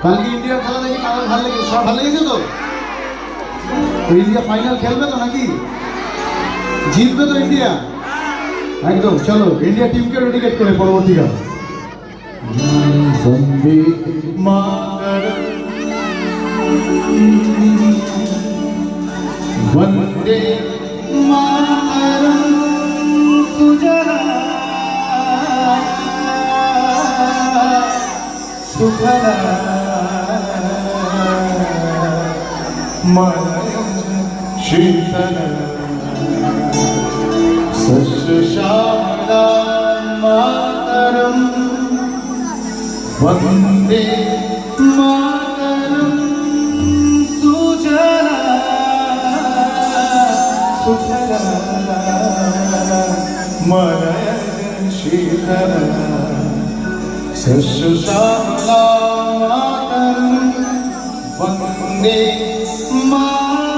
কালকে ইন্ডিয়ার খেলা দেখি কারণ ভালো লেগেছে, সব ভালো লেগেছে তো? ইন্ডিয়া ফাইনাল খেলবে তো নাকি? জিতবে তো ইন্ডিয়া? একদম। চলো ইন্ডিয়া টিমকে ডেডিকেট করে পরবর্তী গান। বন্দে মাতরম বন্দে মাতরম সুজলাং সুফলাং মলয়জ শীতলাং সস্যশ্যামলাং মাতরম वन्दे मातरं सुजलां सुफलां मलयज शीतलां सस्यश्यामलां मातरं वन्दे मातरम्।